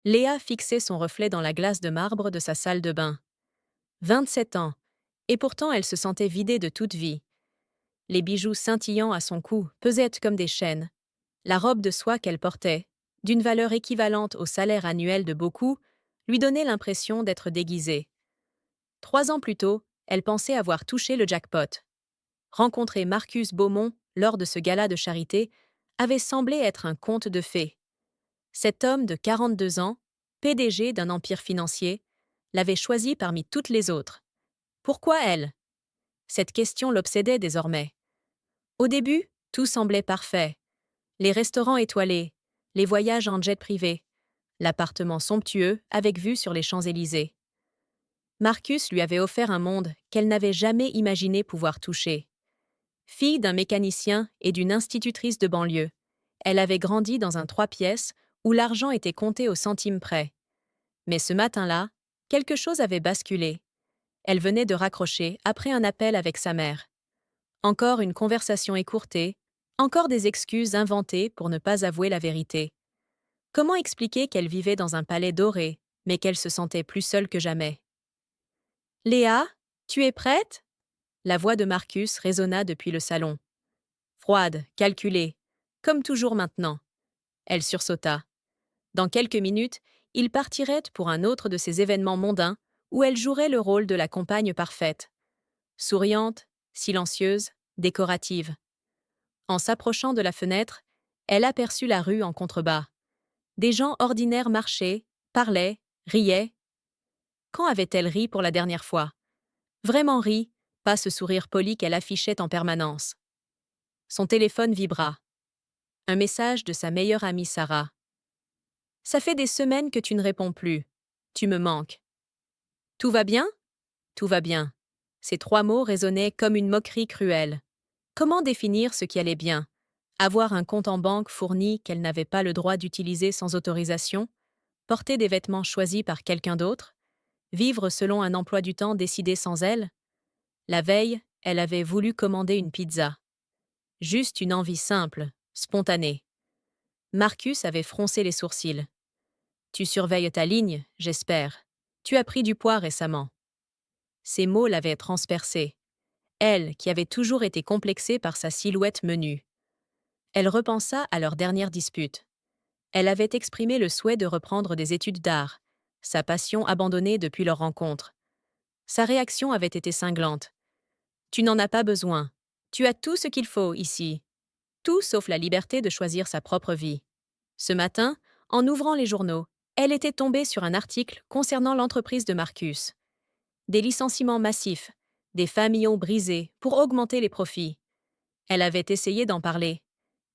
Léa fixait son reflet dans la glace de marbre de sa salle de bain. 27 ans. Et pourtant elle se sentait vidée de toute vie. Les bijoux scintillants à son cou pesaient comme des chaînes. La robe de soie qu'elle portait, d'une valeur équivalente au salaire annuel de beaucoup, lui donnait l'impression d'être déguisée. 3 ans plus tôt, elle pensait avoir touché le jackpot. Rencontrer Marcus Beaumont lors de ce gala de charité avait semblé être un conte de fées. Cet homme de 42 ans, PDG d'un empire financier, l'avait choisi parmi toutes les autres. Pourquoi elle? Cette question l'obsédait désormais. Au début, tout semblait parfait. Les restaurants étoilés, les voyages en jet privé, l'appartement somptueux avec vue sur les Champs-Élysées. Marcus lui avait offert un monde qu'elle n'avait jamais imaginé pouvoir toucher. Fille d'un mécanicien et d'une institutrice de banlieue, elle avait grandi dans un 3 pièces où l'argent était compté au centime près. Mais ce matin-là, quelque chose avait basculé. Elle venait de raccrocher après un appel avec sa mère. Encore une conversation écourtée, encore des excuses inventées pour ne pas avouer la vérité. Comment expliquer qu'elle vivait dans un palais doré, mais qu'elle se sentait plus seule que jamais? Léa, tu es prête? La voix de Marcus résonna depuis le salon. Froide, calculée, comme toujours maintenant. Elle sursauta. Dans quelques minutes, il partirait pour un autre de ces événements mondains où elle jouerait le rôle de la compagne parfaite. Souriante, silencieuse, décorative. En s'approchant de la fenêtre, elle aperçut la rue en contrebas. Des gens ordinaires marchaient, parlaient, riaient. Quand avait-elle ri pour la dernière fois? Vraiment ri, pas ce sourire poli qu'elle affichait en permanence. Son téléphone vibra. Un message de sa meilleure amie Sarah. Ça fait des semaines que tu ne réponds plus. Tu me manques. Tout va bien? Tout va bien. Ces 3 mots résonnaient comme une moquerie cruelle. Comment définir ce qui allait bien? Avoir un compte en banque fourni qu'elle n'avait pas le droit d'utiliser sans autorisation? Porter des vêtements choisis par quelqu'un d'autre? Vivre selon un emploi du temps décidé sans elle? La veille, elle avait voulu commander une pizza. Juste une envie simple, spontanée. Marcus avait froncé les sourcils. Tu surveilles ta ligne, j'espère. Tu as pris du poids récemment. Ces mots l'avaient transpercée. Elle, qui avait toujours été complexée par sa silhouette menue. Elle repensa à leur dernière dispute. Elle avait exprimé le souhait de reprendre des études d'art, sa passion abandonnée depuis leur rencontre. Sa réaction avait été cinglante. Tu n'en as pas besoin. Tu as tout ce qu'il faut ici. Tout sauf la liberté de choisir sa propre vie. Ce matin, en ouvrant les journaux, elle était tombée sur un article concernant l'entreprise de Marcus. Des licenciements massifs, des famillons brisés pour augmenter les profits. Elle avait essayé d'en parler.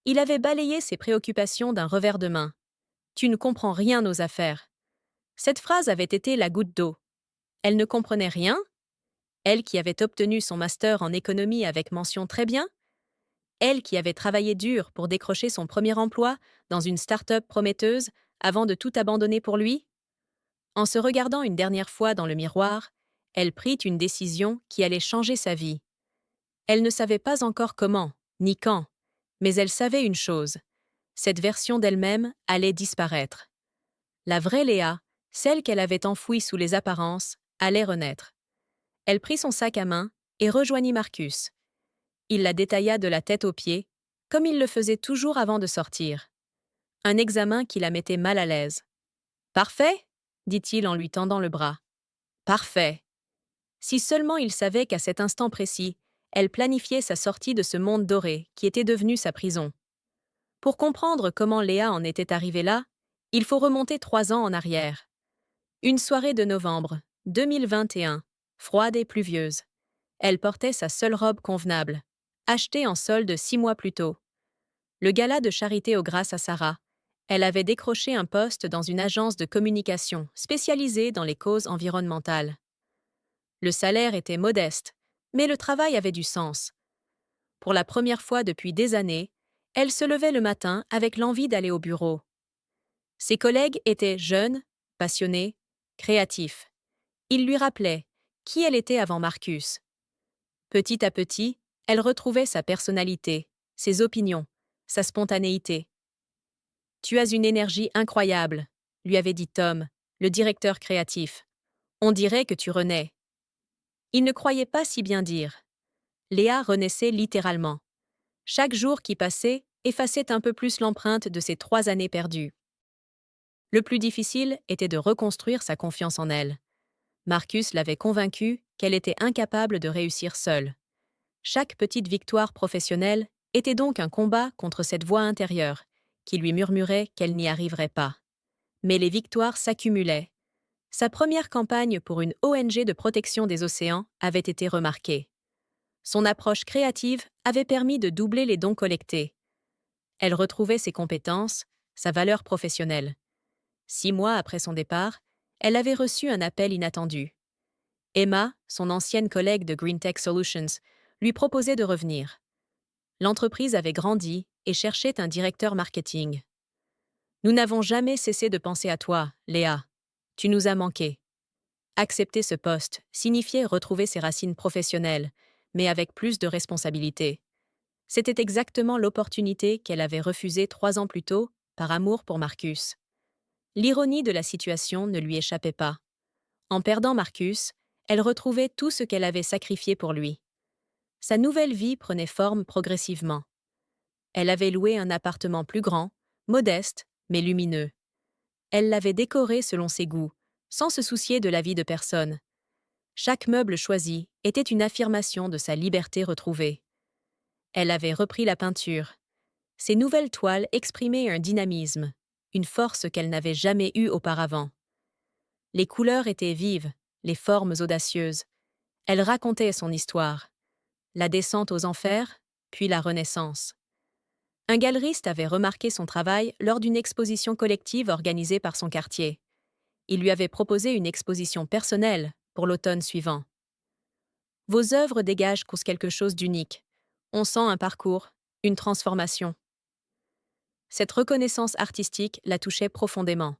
Il avait balayé ses préoccupations d'un revers de main. Tu ne comprends rien aux affaires. Cette phrase avait été la goutte d'eau. Elle ne comprenait rien? Elle qui avait obtenu son master en économie avec mention très bien? Elle qui avait travaillé dur pour décrocher son premier emploi dans une start-up prometteuse avant de tout abandonner pour lui? En se regardant une dernière fois dans le miroir, elle prit une décision qui allait changer sa vie. Elle ne savait pas encore comment, ni quand, mais elle savait une chose. Cette version d'elle-même allait disparaître. La vraie Léa, celle qu'elle avait enfouie sous les apparences, allait renaître. Elle prit son sac à main et rejoignit Marcus. Il la détailla de la tête aux pieds, comme il le faisait toujours avant de sortir. Un examen qui la mettait mal à l'aise. Parfait, dit-il en lui tendant le bras. Parfait. Si seulement il savait qu'à cet instant précis, elle planifiait sa sortie de ce monde doré qui était devenu sa prison. Pour comprendre comment Léa en était arrivée là, il faut remonter 3 ans en arrière. Une soirée de novembre 2021, froide et pluvieuse. Elle portait sa seule robe convenable, achetée en solde 6 mois plus tôt. Le gala de charité aux grâces à Sarah. Elle avait décroché un poste dans une agence de communication spécialisée dans les causes environnementales. Le salaire était modeste, mais le travail avait du sens. Pour la première fois depuis des années, elle se levait le matin avec l'envie d'aller au bureau. Ses collègues étaient jeunes, passionnés, créatifs. Ils lui rappelaient qui elle était avant Marcus. Petit à petit, elle retrouvait sa personnalité, ses opinions, sa spontanéité. « Tu as une énergie incroyable », lui avait dit Tom, le directeur créatif. On dirait que tu renais. Il ne croyait pas si bien dire. Léa renaissait littéralement. Chaque jour qui passait effaçait un peu plus l'empreinte de ces 3 années perdues. Le plus difficile était de reconstruire sa confiance en elle. Marcus l'avait convaincue qu'elle était incapable de réussir seule. Chaque petite victoire professionnelle était donc un combat contre cette voix intérieure, qui lui murmurait qu'elle n'y arriverait pas. Mais les victoires s'accumulaient. Sa première campagne pour une ONG de protection des océans avait été remarquée. Son approche créative avait permis de doubler les dons collectés. Elle retrouvait ses compétences, sa valeur professionnelle. 6 mois après son départ, elle avait reçu un appel inattendu. Emma, son ancienne collègue de GreenTech Solutions, lui proposait de revenir. L'entreprise avait grandi et cherchait un directeur marketing. Nous n'avons jamais cessé de penser à toi, Léa. Tu nous as manqué. Accepter ce poste signifiait retrouver ses racines professionnelles, mais avec plus de responsabilités. C'était exactement l'opportunité qu'elle avait refusée 3 ans plus tôt, par amour pour Marcus. L'ironie de la situation ne lui échappait pas. En perdant Marcus, elle retrouvait tout ce qu'elle avait sacrifié pour lui. Sa nouvelle vie prenait forme progressivement. Elle avait loué un appartement plus grand, modeste, mais lumineux. Elle l'avait décoré selon ses goûts, sans se soucier de l'avis de personne. Chaque meuble choisi était une affirmation de sa liberté retrouvée. Elle avait repris la peinture. Ses nouvelles toiles exprimaient un dynamisme, une force qu'elle n'avait jamais eue auparavant. Les couleurs étaient vives, les formes audacieuses. Elle racontait son histoire. La descente aux enfers, puis la renaissance. Un galeriste avait remarqué son travail lors d'une exposition collective organisée par son quartier. Il lui avait proposé une exposition personnelle pour l'automne suivant. Vos œuvres dégagent quelque chose d'unique. On sent un parcours, une transformation. Cette reconnaissance artistique la touchait profondément.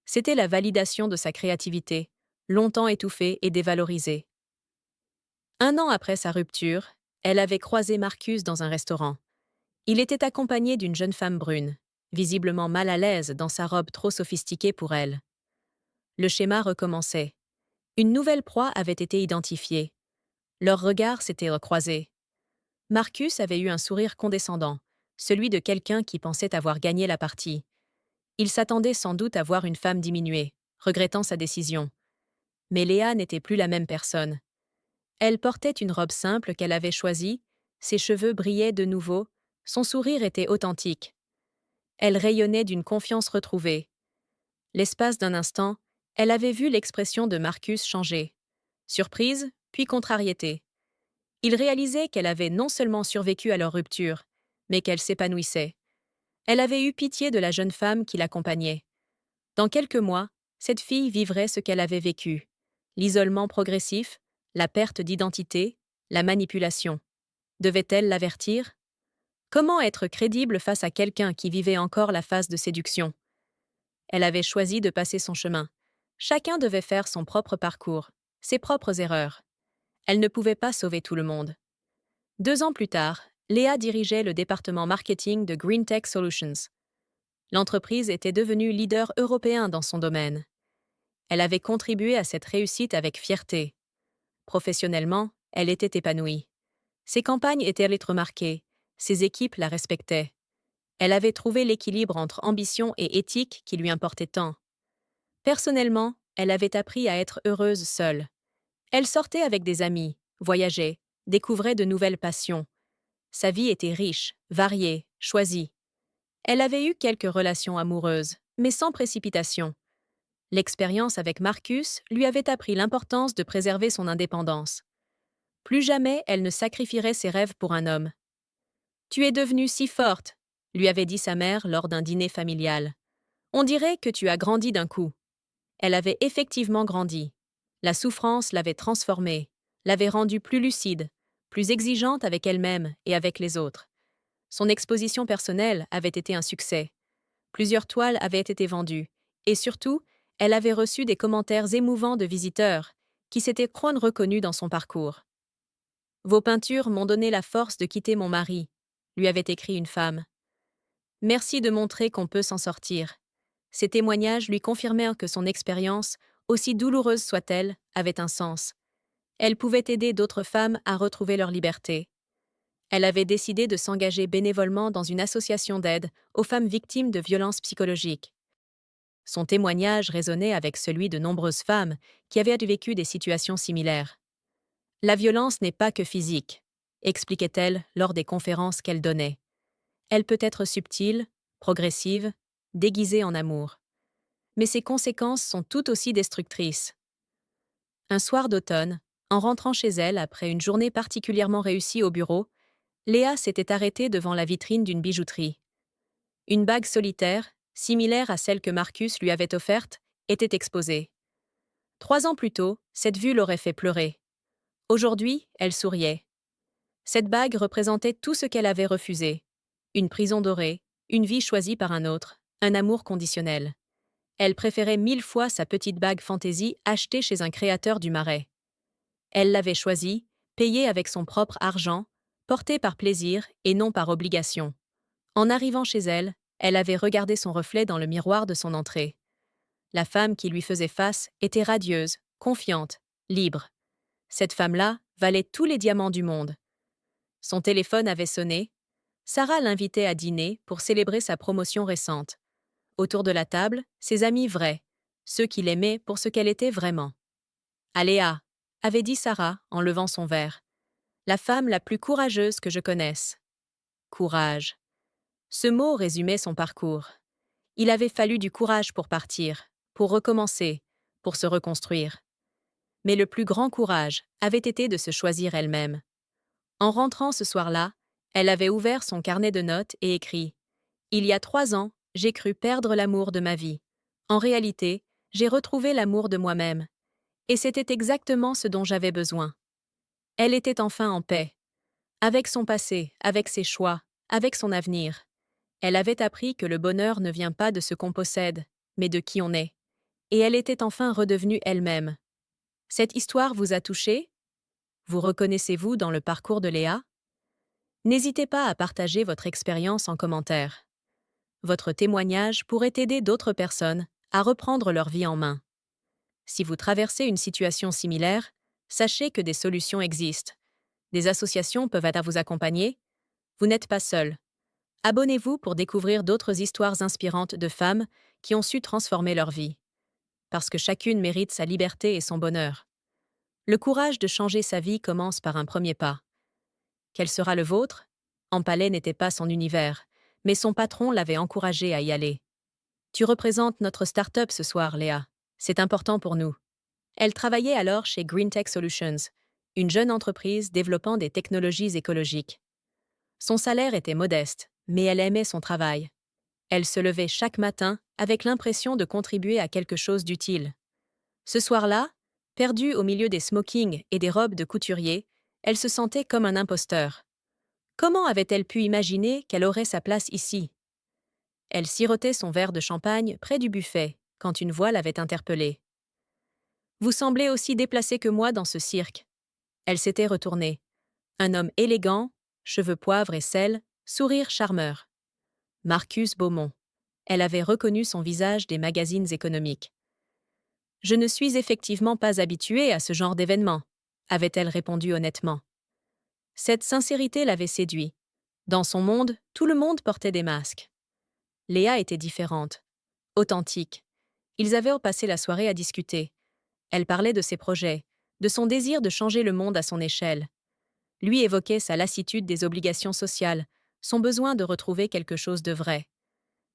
C'était la validation de sa créativité, longtemps étouffée et dévalorisée. 1 an après sa rupture, elle avait croisé Marcus dans un restaurant. Il était accompagné d'une jeune femme brune, visiblement mal à l'aise dans sa robe trop sophistiquée pour elle. Le schéma recommençait. Une nouvelle proie avait été identifiée. Leurs regards s'étaient recroisés. Marcus avait eu un sourire condescendant, celui de quelqu'un qui pensait avoir gagné la partie. Il s'attendait sans doute à voir une femme diminuée, regrettant sa décision. Mais Léa n'était plus la même personne. Elle portait une robe simple qu'elle avait choisie, ses cheveux brillaient de nouveau, son sourire était authentique. Elle rayonnait d'une confiance retrouvée. L'espace d'un instant, elle avait vu l'expression de Marcus changer. Surprise, puis contrariété. Il réalisait qu'elle avait non seulement survécu à leur rupture, mais qu'elle s'épanouissait. Elle avait eu pitié de la jeune femme qui l'accompagnait. Dans quelques mois, cette fille vivrait ce qu'elle avait vécu. L'isolement progressif, la perte d'identité, la manipulation. Devait-elle l'avertir? Comment être crédible face à quelqu'un qui vivait encore la phase de séduction? Elle avait choisi de passer son chemin. Chacun devait faire son propre parcours, ses propres erreurs. Elle ne pouvait pas sauver tout le monde. 2 ans plus tard, Léa dirigeait le département marketing de GreenTech Solutions. L'entreprise était devenue leader européen dans son domaine. Elle avait contribué à cette réussite avec fierté. Professionnellement, elle était épanouie. Ses campagnes étaient remarquées, ses équipes la respectaient. Elle avait trouvé l'équilibre entre ambition et éthique qui lui importait tant. Personnellement, elle avait appris à être heureuse seule. Elle sortait avec des amis, voyageait, découvrait de nouvelles passions. Sa vie était riche, variée, choisie. Elle avait eu quelques relations amoureuses, mais sans précipitation. L'expérience avec Marcus lui avait appris l'importance de préserver son indépendance. Plus jamais elle ne sacrifierait ses rêves pour un homme. « Tu es devenue si forte », lui avait dit sa mère lors d'un dîner familial. « On dirait que tu as grandi d'un coup. » Elle avait effectivement grandi. La souffrance l'avait transformée, l'avait rendue plus lucide, plus exigeante avec elle-même et avec les autres. Son exposition personnelle avait été un succès. Plusieurs toiles avaient été vendues, et surtout, elle avait reçu des commentaires émouvants de visiteurs qui s'étaient reconnus dans son parcours. « Vos peintures m'ont donné la force de quitter mon mari », lui avait écrit une femme. « Merci de montrer qu'on peut s'en sortir. Ces témoignages lui confirmèrent que son expérience, aussi douloureuse soit-elle, avait un sens. Elle pouvait aider d'autres femmes à retrouver leur liberté. Elle avait décidé de s'engager bénévolement dans une association d'aide aux femmes victimes de violences psychologiques. Son témoignage résonnait avec celui de nombreuses femmes qui avaient vécu des situations similaires. La violence n'est pas que physique, expliquait-elle lors des conférences qu'elle donnait. Elle peut être subtile, progressive, déguisée en amour. Mais ses conséquences sont tout aussi destructrices. Un soir d'automne, en rentrant chez elle après une journée particulièrement réussie au bureau, Léa s'était arrêtée devant la vitrine d'une bijouterie. Une bague solitaire, similaire à celle que Marcus lui avait offerte, était exposée. 3 ans plus tôt, cette vue l'aurait fait pleurer. Aujourd'hui, elle souriait. Cette bague représentait tout ce qu'elle avait refusé. Une prison dorée, une vie choisie par un autre, un amour conditionnel. Elle préférait 1000 fois sa petite bague fantaisie achetée chez un créateur du Marais. Elle l'avait choisie, payée avec son propre argent, portée par plaisir et non par obligation. En arrivant chez elle, elle avait regardé son reflet dans le miroir de son entrée. La femme qui lui faisait face était radieuse, confiante, libre. Cette femme-là valait tous les diamants du monde. Son téléphone avait sonné. Sarah l'invitait à dîner pour célébrer sa promotion récente. Autour de la table, ses amis vrais, ceux qui l'aimaient pour ce qu'elle était vraiment. Aléa, avait dit Sarah en levant son verre. La femme la plus courageuse que je connaisse. Courage. Ce mot résumait son parcours. Il avait fallu du courage pour partir, pour recommencer, pour se reconstruire. Mais le plus grand courage avait été de se choisir elle-même. En rentrant ce soir-là, elle avait ouvert son carnet de notes et écrit « Il y a 3 ans, j'ai cru perdre l'amour de ma vie. En réalité, j'ai retrouvé l'amour de moi-même. Et c'était exactement ce dont j'avais besoin. » Elle était enfin en paix. Avec son passé, avec ses choix, avec son avenir. Elle avait appris que le bonheur ne vient pas de ce qu'on possède, mais de qui on est. Et elle était enfin redevenue elle-même. Cette histoire vous a touché? Vous reconnaissez-vous dans le parcours de Léa? N'hésitez pas à partager votre expérience en commentaire. Votre témoignage pourrait aider d'autres personnes à reprendre leur vie en main. Si vous traversez une situation similaire, sachez que des solutions existent. Des associations peuvent être à vous accompagner. Vous n'êtes pas seul. Abonnez-vous pour découvrir d'autres histoires inspirantes de femmes qui ont su transformer leur vie. Parce que chacune mérite sa liberté et son bonheur. Le courage de changer sa vie commence par un premier pas. Quel sera le vôtre? Empalais n'était pas son univers, mais son patron l'avait encouragé à y aller. Tu représentes notre start-up ce soir, Léa. C'est important pour nous. Elle travaillait alors chez Green Tech Solutions, une jeune entreprise développant des technologies écologiques. Son salaire était modeste, mais elle aimait son travail. Elle se levait chaque matin avec l'impression de contribuer à quelque chose d'utile. Ce soir-là, perdue au milieu des smokings et des robes de couturier, elle se sentait comme un imposteur. Comment avait-elle pu imaginer qu'elle aurait sa place ici? Elle sirotait son verre de champagne près du buffet quand une voix l'avait interpellée. « Vous semblez aussi déplacé que moi dans ce cirque. » Elle s'était retournée. Un homme élégant, cheveux poivre et sel, sourire charmeur. Marcus Beaumont. Elle avait reconnu son visage des magazines économiques. « Je ne suis effectivement pas habituée à ce genre d'événement, » avait-elle répondu honnêtement. Cette sincérité l'avait séduit. Dans son monde, tout le monde portait des masques. Léa était différente, authentique. Ils avaient passé la soirée à discuter. Elle parlait de ses projets, de son désir de changer le monde à son échelle. Lui évoquait sa lassitude des obligations sociales, son besoin de retrouver quelque chose de vrai.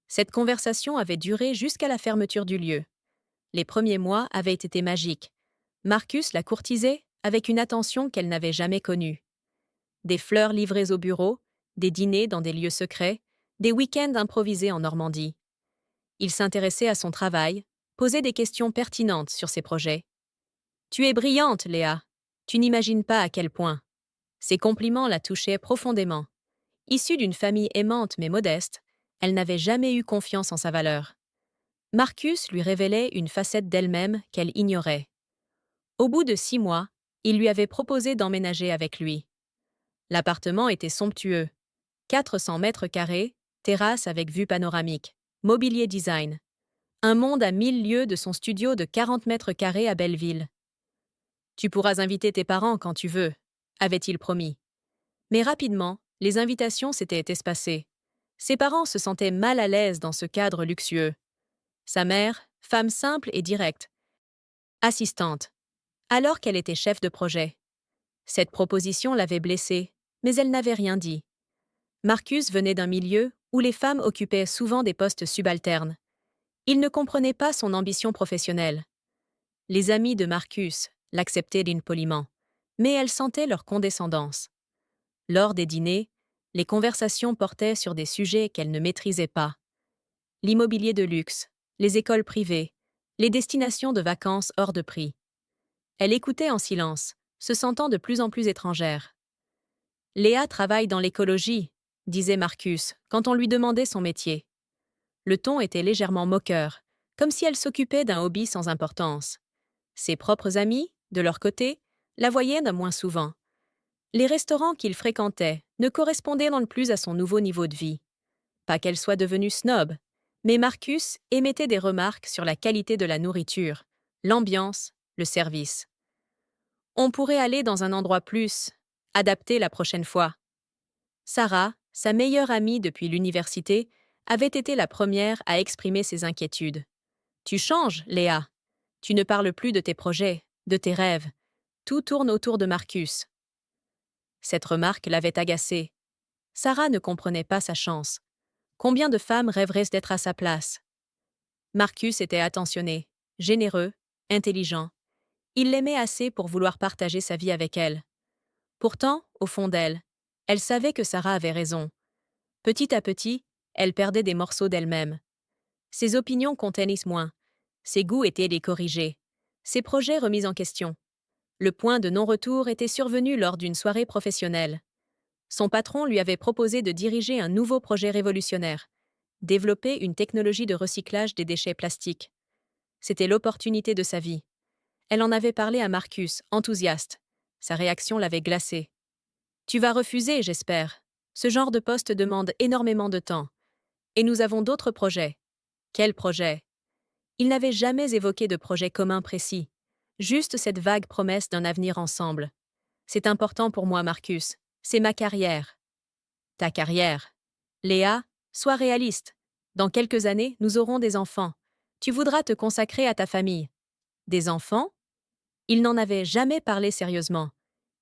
Cette conversation avait duré jusqu'à la fermeture du lieu. Les premiers mois avaient été magiques. Marcus la courtisait avec une attention qu'elle n'avait jamais connue. Des fleurs livrées au bureau, des dîners dans des lieux secrets, des week-ends improvisés en Normandie. Il s'intéressait à son travail, posait des questions pertinentes sur ses projets. « Tu es brillante, Léa. Tu n'imagines pas à quel point. » Ses compliments la touchaient profondément. Issue d'une famille aimante mais modeste, elle n'avait jamais eu confiance en sa valeur. Marcus lui révélait une facette d'elle-même qu'elle ignorait. Au bout de 6 mois, il lui avait proposé d'emménager avec lui. L'appartement était somptueux. 400 mètres carrés, terrasse avec vue panoramique, mobilier design. Un monde à 1000 lieues de son studio de 40 mètres carrés à Belleville. Tu pourras inviter tes parents quand tu veux, avait-il promis. Mais rapidement, les invitations s'étaient espacées. Ses parents se sentaient mal à l'aise dans ce cadre luxueux. Sa mère, femme simple et directe, assistante, alors qu'elle était chef de projet. Cette proposition l'avait blessée, mais elle n'avait rien dit. Marcus venait d'un milieu où les femmes occupaient souvent des postes subalternes. Il ne comprenait pas son ambition professionnelle. Les amis de Marcus l'acceptaient poliment, mais elle sentait leur condescendance. Lors des dîners, les conversations portaient sur des sujets qu'elle ne maîtrisait pas. L'immobilier de luxe, les écoles privées, les destinations de vacances hors de prix. Elle écoutait en silence, se sentant de plus en plus étrangère. Léa travaille dans l'écologie, disait Marcus, quand on lui demandait son métier. Le ton était légèrement moqueur, comme si elle s'occupait d'un hobby sans importance. Ses propres amis, de leur côté, la voyaient de moins souvent. Les restaurants qu'il fréquentait ne correspondaient non plus à son nouveau niveau de vie. Pas qu'elle soit devenue snob, mais Marcus émettait des remarques sur la qualité de la nourriture, l'ambiance, le service. On pourrait aller dans un endroit plus adapté la prochaine fois. Sarah, sa meilleure amie depuis l'université, avait été la première à exprimer ses inquiétudes. Tu changes, Léa. Tu ne parles plus de tes projets, de tes rêves. Tout tourne autour de Marcus. Cette remarque l'avait agacée. Sarah ne comprenait pas sa chance. Combien de femmes rêveraient d'être à sa place? Marcus était attentionné, généreux, intelligent. Il l'aimait assez pour vouloir partager sa vie avec elle. Pourtant, au fond d'elle, elle savait que Sarah avait raison. Petit à petit, elle perdait des morceaux d'elle-même. Ses opinions comptaient moins. Ses goûts étaient décorrigés. Ses projets remis en question. Le point de non-retour était survenu lors d'une soirée professionnelle. Son patron lui avait proposé de diriger un nouveau projet révolutionnaire, développer une technologie de recyclage des déchets plastiques. C'était l'opportunité de sa vie. Elle en avait parlé à Marcus, enthousiaste. Sa réaction l'avait glacé. « Tu vas refuser, j'espère. Ce genre de poste demande énormément de temps. Et nous avons d'autres projets. » Quel projet? Il n'avait jamais évoqué de projet commun précis. Juste cette vague promesse d'un avenir ensemble. C'est important pour moi, Marcus. C'est ma carrière. Ta carrière. Léa, sois réaliste. Dans quelques années, nous aurons des enfants. Tu voudras te consacrer à ta famille. Des enfants? Il n'en avait jamais parlé sérieusement.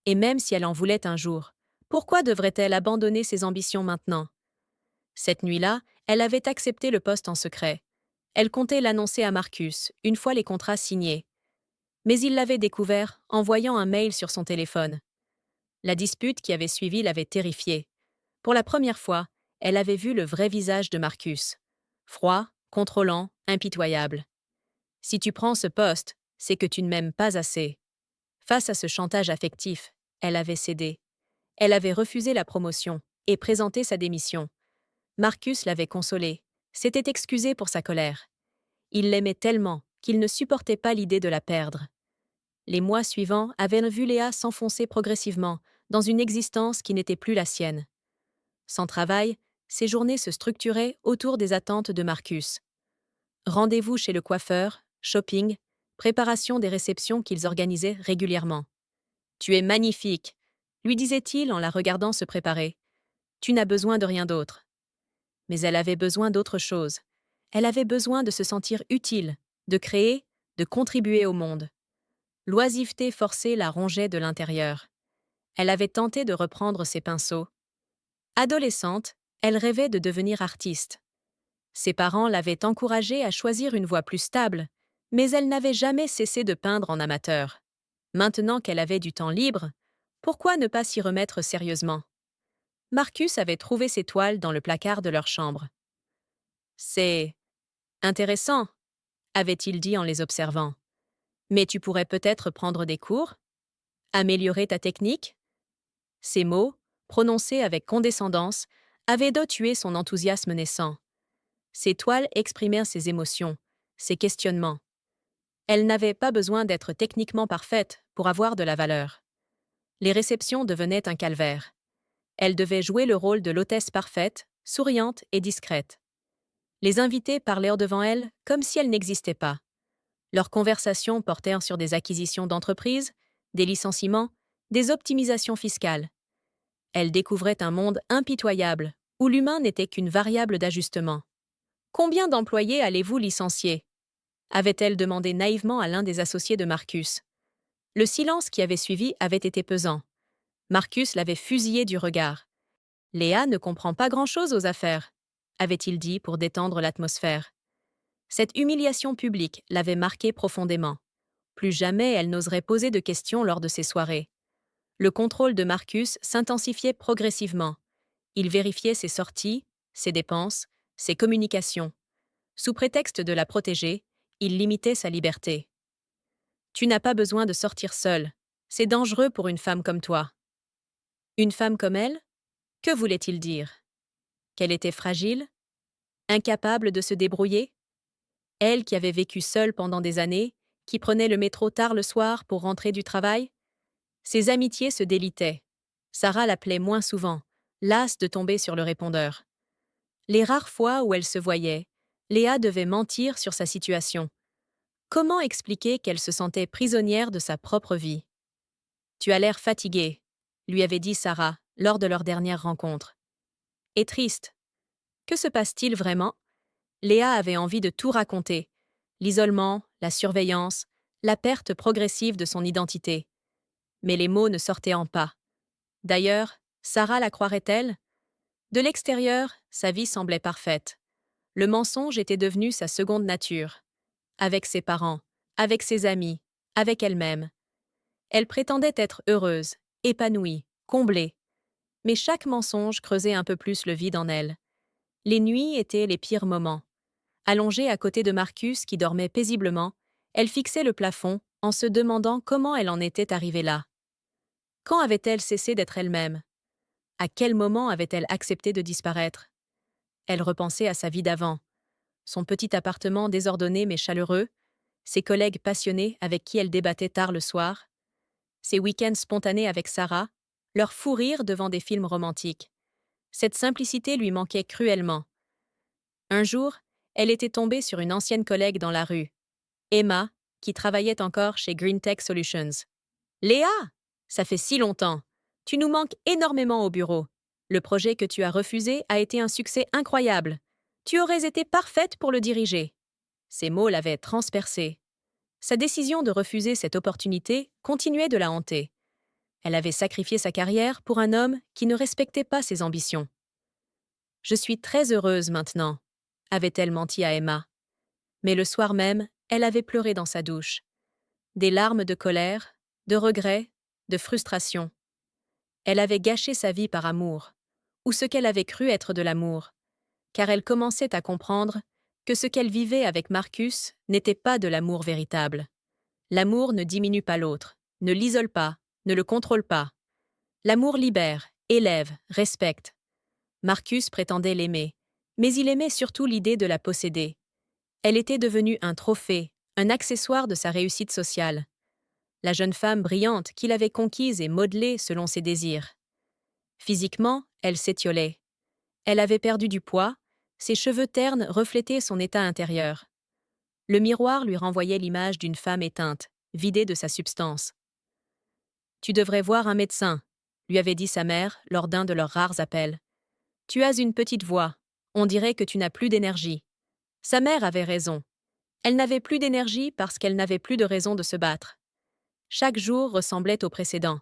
Et même si elle en voulait un jour, pourquoi devrait-elle abandonner ses ambitions maintenant? Cette nuit-là, elle avait accepté le poste en secret. Elle comptait l'annoncer à Marcus, une fois les contrats signés. Mais il l'avait découvert en voyant un mail sur son téléphone. La dispute qui avait suivi l'avait terrifiée. Pour la première fois, elle avait vu le vrai visage de Marcus. Froid, contrôlant, impitoyable. « Si tu prends ce poste, c'est que tu ne m'aimes pas assez. » Face à ce chantage affectif, elle avait cédé. Elle avait refusé la promotion et présenté sa démission. Marcus l'avait consolée, s'était excusé pour sa colère. Il l'aimait tellement qu'il ne supportait pas l'idée de la perdre. Les mois suivants avaient vu Léa s'enfoncer progressivement dans une existence qui n'était plus la sienne. Sans travail, ses journées se structuraient autour des attentes de Marcus. Rendez-vous chez le coiffeur, shopping, préparation des réceptions qu'ils organisaient régulièrement. « Tu es magnifique », lui disait-il en la regardant se préparer. « Tu n'as besoin de rien d'autre. » Mais elle avait besoin d'autre chose. Elle avait besoin de se sentir utile, de créer, de contribuer au monde. L'oisiveté forcée la rongeait de l'intérieur. Elle avait tenté de reprendre ses pinceaux. Adolescente, elle rêvait de devenir artiste. Ses parents l'avaient encouragée à choisir une voie plus stable, mais elle n'avait jamais cessé de peindre en amateur. Maintenant qu'elle avait du temps libre, pourquoi ne pas s'y remettre sérieusement? Marcus avait trouvé ses toiles dans le placard de leur chambre. « C'est intéressant, » avait-il dit en les observant. « Mais tu pourrais peut-être prendre des cours? Améliorer ta technique ?» Ces mots, prononcés avec condescendance, avaient tué son enthousiasme naissant. Ses toiles exprimèrent ses émotions, ses questionnements. Elle n'avait pas besoin d'être techniquement parfaite pour avoir de la valeur. Les réceptions devenaient un calvaire. Elle devait jouer le rôle de l'hôtesse parfaite, souriante et discrète. Les invités parlèrent devant elle comme si elle n'existait pas. Leurs conversations portèrent sur des acquisitions d'entreprises, des licenciements, des optimisations fiscales. Elle découvrait un monde impitoyable, où l'humain n'était qu'une variable d'ajustement. Combien d'employés allez-vous licencier? Avait-elle demandé naïvement à l'un des associés de Marcus. Le silence qui avait suivi avait été pesant. Marcus l'avait fusillé du regard. Léa ne comprend pas grand-chose aux affaires, avait-il dit pour détendre l'atmosphère. Cette humiliation publique l'avait marquée profondément. Plus jamais elle n'oserait poser de questions lors de ces soirées. Le contrôle de Marcus s'intensifiait progressivement. Il vérifiait ses sorties, ses dépenses, ses communications. Sous prétexte de la protéger, il limitait sa liberté. Tu n'as pas besoin de sortir seule. C'est dangereux pour une femme comme toi. Une femme comme elle? Que voulait-il dire? Qu'elle était fragile? Incapable de se débrouiller? Elle qui avait vécu seule pendant des années, qui prenait le métro tard le soir pour rentrer du travail? Ses amitiés se délitaient. Sarah l'appelait moins souvent, lasse de tomber sur le répondeur. Les rares fois où elles se voyaient, Léa devait mentir sur sa situation. Comment expliquer qu'elle se sentait prisonnière de sa propre vie? Tu as l'air fatiguée, lui avait dit Sarah lors de leur dernière rencontre. Et triste. Que se passe-t-il vraiment? Léa avait envie de tout raconter. L'isolement, la surveillance, la perte progressive de son identité. Mais les mots ne sortaient en pas. D'ailleurs, Sarah la croirait-elle? De l'extérieur, sa vie semblait parfaite. Le mensonge était devenu sa seconde nature. Avec ses parents, avec ses amis, avec elle-même. Elle prétendait être heureuse, épanouie, comblée. Mais chaque mensonge creusait un peu plus le vide en elle. Les nuits étaient les pires moments. Allongée à côté de Marcus qui dormait paisiblement, elle fixait le plafond en se demandant comment elle en était arrivée là. Quand avait-elle cessé d'être elle-même? À quel moment avait-elle accepté de disparaître? Elle repensait à sa vie d'avant. Son petit appartement désordonné mais chaleureux, ses collègues passionnés avec qui elle débattait tard le soir, ses week-ends spontanés avec Sarah, leur fou rire devant des films romantiques. Cette simplicité lui manquait cruellement. Un jour, elle était tombée sur une ancienne collègue dans la rue, Emma, qui travaillait encore chez Green Tech Solutions. Léa, ça fait si longtemps. Tu nous manques énormément au bureau. Le projet que tu as refusé a été un succès incroyable. Tu aurais été parfaite pour le diriger. Ces mots l'avaient transpercée. Sa décision de refuser cette opportunité continuait de la hanter. Elle avait sacrifié sa carrière pour un homme qui ne respectait pas ses ambitions. Je suis très heureuse maintenant, avait-elle menti à Emma. Mais le soir même, elle avait pleuré dans sa douche. Des larmes de colère, de regret, de frustration. Elle avait gâché sa vie par amour, ou ce qu'elle avait cru être de l'amour, car elle commençait à comprendre que ce qu'elle vivait avec Marcus n'était pas de l'amour véritable. L'amour ne diminue pas l'autre, ne l'isole pas, ne le contrôle pas. L'amour libère, élève, respecte. Marcus prétendait l'aimer, mais il aimait surtout l'idée de la posséder. Elle était devenue un trophée, un accessoire de sa réussite sociale. La jeune femme brillante qu'il avait conquise et modelée selon ses désirs. Physiquement, elle s'étiolait. Elle avait perdu du poids, ses cheveux ternes reflétaient son état intérieur. Le miroir lui renvoyait l'image d'une femme éteinte, vidée de sa substance. « Tu devrais voir un médecin », lui avait dit sa mère lors d'un de leurs rares appels. « Tu as une petite voix, on dirait que tu n'as plus d'énergie. » Sa mère avait raison. Elle n'avait plus d'énergie parce qu'elle n'avait plus de raison de se battre. Chaque jour ressemblait au précédent.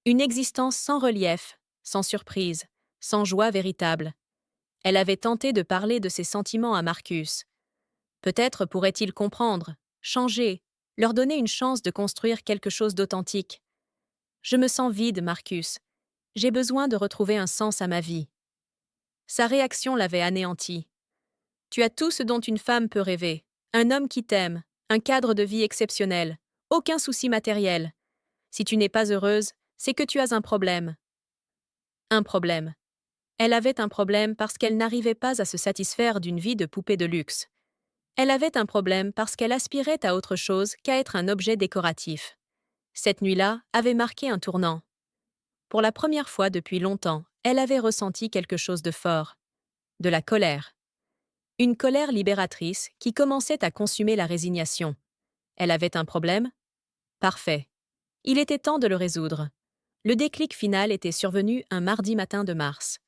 Une existence sans relief, sans surprise, sans joie véritable. Elle avait tenté de parler de ses sentiments à Marcus. Peut-être pourrait-il comprendre, changer, leur donner une chance de construire quelque chose d'authentique. « Je me sens vide, Marcus. J'ai besoin de retrouver un sens à ma vie. » Sa réaction l'avait anéanti. « Tu as tout ce dont une femme peut rêver. Un homme qui t'aime, un cadre de vie exceptionnel, aucun souci matériel. Si tu n'es pas heureuse, c'est que tu as un problème. » Un problème. Elle avait un problème parce qu'elle n'arrivait pas à se satisfaire d'une vie de poupée de luxe. Elle avait un problème parce qu'elle aspirait à autre chose qu'à être un objet décoratif. Cette nuit-là avait marqué un tournant. Pour la première fois depuis longtemps, elle avait ressenti quelque chose de fort. De la colère. Une colère libératrice qui commençait à consumer la résignation. Elle avait un problème? Parfait. Il était temps de le résoudre. Le déclic final était survenu un mardi matin de mars.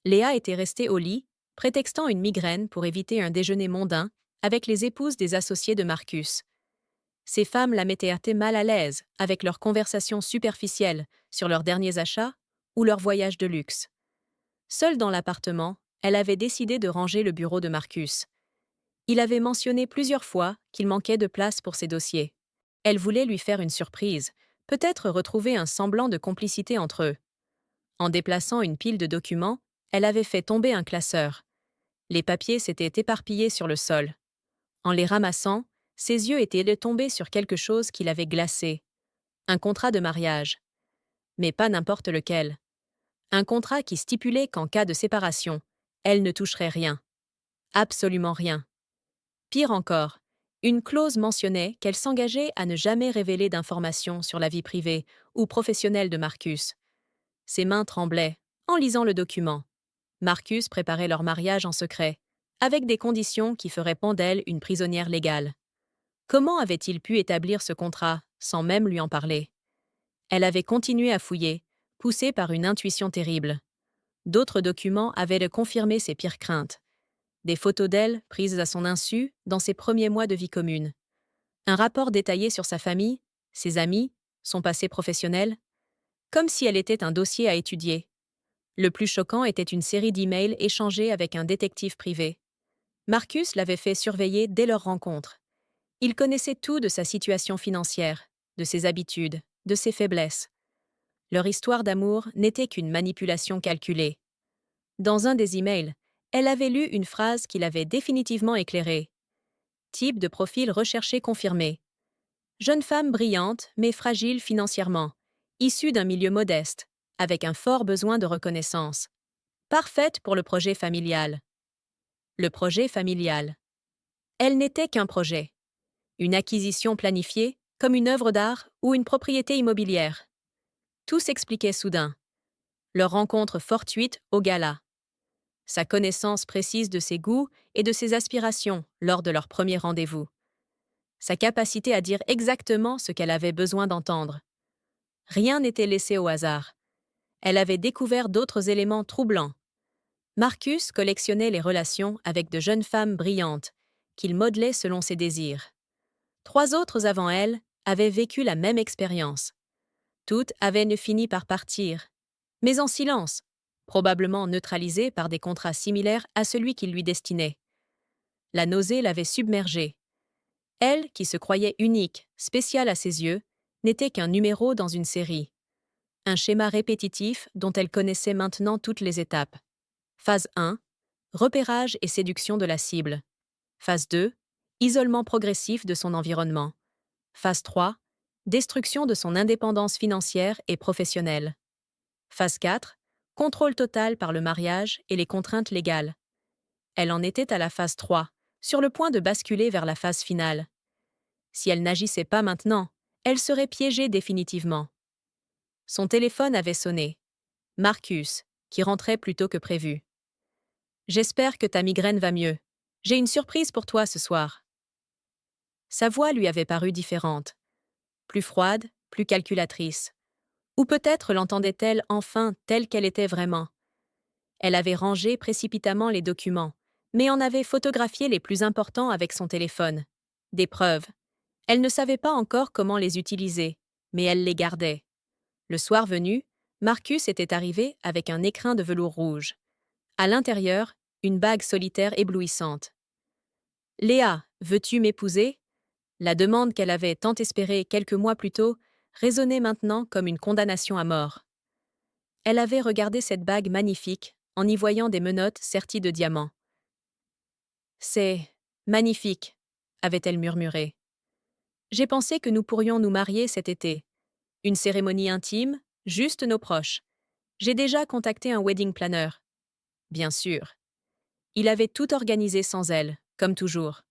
Léa était restée au lit, prétextant une migraine pour éviter un déjeuner mondain avec les épouses des associés de Marcus. Ces femmes la mettaient mal à l'aise avec leurs conversations superficielles sur leurs derniers achats ou leurs voyages de luxe. Seule dans l'appartement, elle avait décidé de ranger le bureau de Marcus. Il avait mentionné plusieurs fois qu'il manquait de place pour ses dossiers. Elle voulait lui faire une surprise, peut-être retrouver un semblant de complicité entre eux. En déplaçant une pile de documents, elle avait fait tomber un classeur. Les papiers s'étaient éparpillés sur le sol. En les ramassant, ses yeux étaient tombés sur quelque chose qui l'avait glacé. Un contrat de mariage. Mais pas n'importe lequel. Un contrat qui stipulait qu'en cas de séparation, elle ne toucherait rien. Absolument rien. Pire encore, une clause mentionnait qu'elle s'engageait à ne jamais révéler d'informations sur la vie privée ou professionnelle de Marcus. Ses mains tremblaient en lisant le document. Marcus préparait leur mariage en secret, avec des conditions qui feraient d'elle une prisonnière légale. Comment avait-il pu établir ce contrat sans même lui en parler? Elle avait continué à fouiller, poussée par une intuition terrible. D'autres documents avaient confirmé ses pires craintes. Des photos d'elle, prises à son insu, dans ses premiers mois de vie commune. Un rapport détaillé sur sa famille, ses amis, son passé professionnel, comme si elle était un dossier à étudier. Le plus choquant était une série d'emails échangés avec un détective privé. Marcus l'avait fait surveiller dès leur rencontre. Il connaissait tout de sa situation financière, de ses habitudes, de ses faiblesses. Leur histoire d'amour n'était qu'une manipulation calculée. Dans un des emails, elle avait lu une phrase qui l'avait définitivement éclairée. Type de profil recherché confirmé. Jeune femme brillante, mais fragile financièrement, issue d'un milieu modeste, avec un fort besoin de reconnaissance. Parfaite pour le projet familial. Le projet familial. Elle n'était qu'un projet. Une acquisition planifiée, comme une œuvre d'art ou une propriété immobilière. Tout s'expliquait soudain. Leur rencontre fortuite au gala. Sa connaissance précise de ses goûts et de ses aspirations lors de leur premier rendez-vous. Sa capacité à dire exactement ce qu'elle avait besoin d'entendre. Rien n'était laissé au hasard. Elle avait découvert d'autres éléments troublants. Marcus collectionnait les relations avec de jeunes femmes brillantes, qu'il modelait selon ses désirs. 3 autres avant elle avaient vécu la même expérience. Toutes avaient fini par partir, mais en silence, probablement neutralisées par des contrats similaires à celui qu'il lui destinait. La nausée l'avait submergée. Elle, qui se croyait unique, spéciale à ses yeux, n'était qu'un numéro dans une série. Un schéma répétitif dont elle connaissait maintenant toutes les étapes. Phase 1. Repérage et séduction de la cible. Phase 2. Isolement progressif de son environnement. Phase 3. Destruction de son indépendance financière et professionnelle. Phase 4. Contrôle total par le mariage et les contraintes légales. Elle en était à la phase 3, sur le point de basculer vers la phase finale. Si elle n'agissait pas maintenant, elle serait piégée définitivement. Son téléphone avait sonné. Marcus, qui rentrait plus tôt que prévu. « J'espère que ta migraine va mieux. J'ai une surprise pour toi ce soir. » Sa voix lui avait paru différente. Plus froide, plus calculatrice. Ou peut-être l'entendait-elle enfin telle qu'elle était vraiment. Elle avait rangé précipitamment les documents, mais en avait photographié les plus importants avec son téléphone. Des preuves. Elle ne savait pas encore comment les utiliser, mais elle les gardait. Le soir venu, Marcus était arrivé avec un écrin de velours rouge. À l'intérieur, une bague solitaire éblouissante. « Léa, veux-tu m'épouser ?» La demande qu'elle avait tant espérée quelques mois plus tôt résonnait maintenant comme une condamnation à mort. Elle avait regardé cette bague magnifique en y voyant des menottes serties de diamants. « C'est magnifique, » avait-elle murmuré. « J'ai pensé que nous pourrions nous marier cet été. Une cérémonie intime, juste nos proches. J'ai déjà contacté un wedding planner. » Bien sûr. Il avait tout organisé sans elle, comme toujours.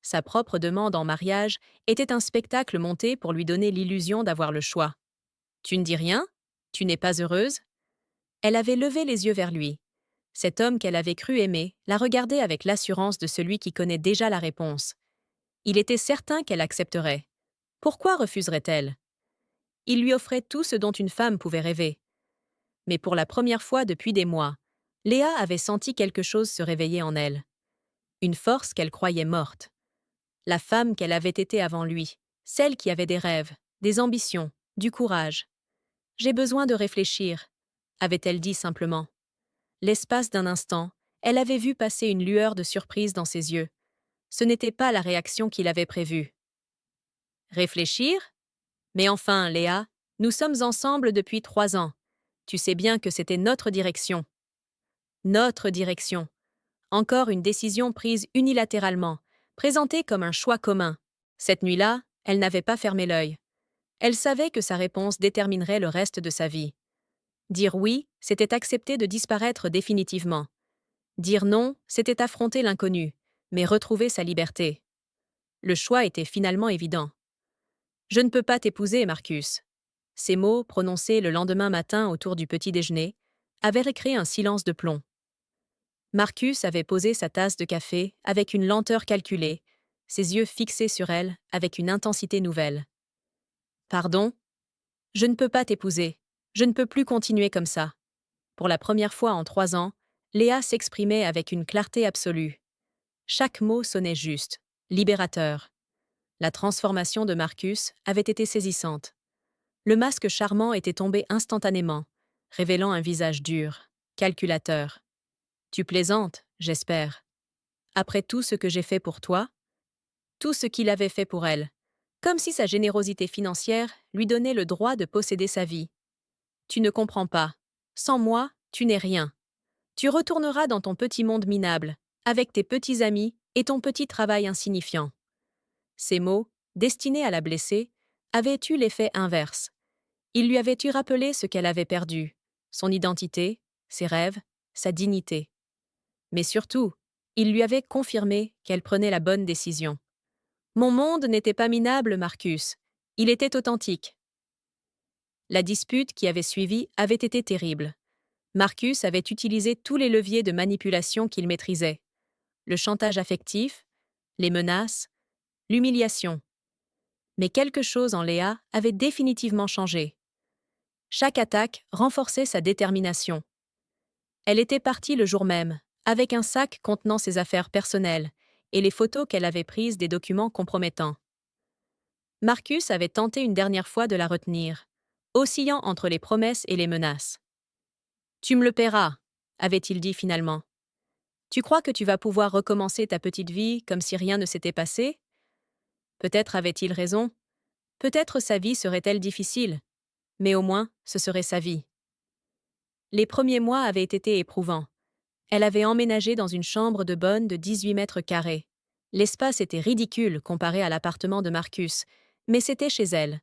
Sa propre demande en mariage était un spectacle monté pour lui donner l'illusion d'avoir le choix. « Tu ne dis rien ? Tu n'es pas heureuse ?» Elle avait levé les yeux vers lui. Cet homme qu'elle avait cru aimer la regardait avec l'assurance de celui qui connaît déjà la réponse. Il était certain qu'elle accepterait. Pourquoi refuserait-elle? Il lui offrait tout ce dont une femme pouvait rêver. Mais pour la première fois depuis des mois, Léa avait senti quelque chose se réveiller en elle. Une force qu'elle croyait morte. La femme qu'elle avait été avant lui, celle qui avait des rêves, des ambitions, du courage. « J'ai besoin de réfléchir », avait-elle dit simplement. L'espace d'un instant, elle avait vu passer une lueur de surprise dans ses yeux. Ce n'était pas la réaction qu'il avait prévue. Réfléchir? Mais enfin, Léa, nous sommes ensemble depuis 3 ans. Tu sais bien que c'était notre direction. Notre direction. Encore une décision prise unilatéralement, présentée comme un choix commun. Cette nuit-là, elle n'avait pas fermé l'œil. Elle savait que sa réponse déterminerait le reste de sa vie. Dire oui, c'était accepter de disparaître définitivement. Dire non, c'était affronter l'inconnu, mais retrouver sa liberté. Le choix était finalement évident. « Je ne peux pas t'épouser, Marcus. » Ces mots, prononcés le lendemain matin autour du petit déjeuner, avaient recréé un silence de plomb. Marcus avait posé sa tasse de café avec une lenteur calculée, ses yeux fixés sur elle avec une intensité nouvelle. « Pardon? Je ne peux pas t'épouser. Je ne peux plus continuer comme ça. » Pour la première fois en 3 ans, Léa s'exprimait avec une clarté absolue. Chaque mot sonnait juste, libérateur. La transformation de Marcus avait été saisissante. Le masque charmant était tombé instantanément, révélant un visage dur, calculateur. « Tu plaisantes, j'espère. Après tout ce que j'ai fait pour toi ?» Tout ce qu'il avait fait pour elle, comme si sa générosité financière lui donnait le droit de posséder sa vie. « Tu ne comprends pas. Sans moi, tu n'es rien. Tu retourneras dans ton petit monde minable, avec tes petits amis et ton petit travail insignifiant. » Ces mots, destinés à la blesser, avaient eu l'effet inverse. Ils lui avaient eu rappelé ce qu'elle avait perdu, son identité, ses rêves, sa dignité. Mais surtout, ils lui avaient confirmé qu'elle prenait la bonne décision. « Mon monde n'était pas minable, Marcus. Il était authentique. » La dispute qui avait suivi avait été terrible. Marcus avait utilisé tous les leviers de manipulation qu'il maîtrisait. Le chantage affectif, les menaces, l'humiliation. Mais quelque chose en Léa avait définitivement changé. Chaque attaque renforçait sa détermination. Elle était partie le jour même, avec un sac contenant ses affaires personnelles et les photos qu'elle avait prises des documents compromettants. Marcus avait tenté une dernière fois de la retenir, oscillant entre les promesses et les menaces. « Tu me le paieras », avait-il dit finalement. « Tu crois que tu vas pouvoir recommencer ta petite vie comme si rien ne s'était passé ?» Peut-être avait-il raison. Peut-être sa vie serait-elle difficile. Mais au moins, ce serait sa vie. Les premiers mois avaient été éprouvants. Elle avait emménagé dans une chambre de bonne de 18 mètres carrés. L'espace était ridicule comparé à l'appartement de Marcus, mais c'était chez elle.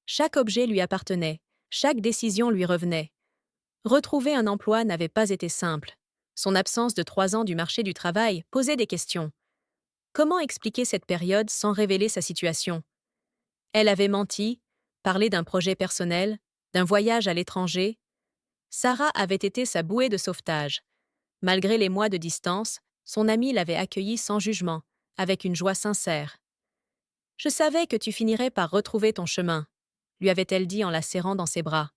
Chaque objet lui appartenait, chaque décision lui revenait. Retrouver un emploi n'avait pas été simple. Son absence de 3 ans du marché du travail posait des questions. Comment expliquer cette période sans révéler sa situation? Elle avait menti, parlé d'un projet personnel, d'un voyage à l'étranger. Sarah avait été sa bouée de sauvetage. Malgré les mois de distance, son amie l'avait accueillie sans jugement, avec une joie sincère. « Je savais que tu finirais par retrouver ton chemin », lui avait-elle dit en la serrant dans ses bras.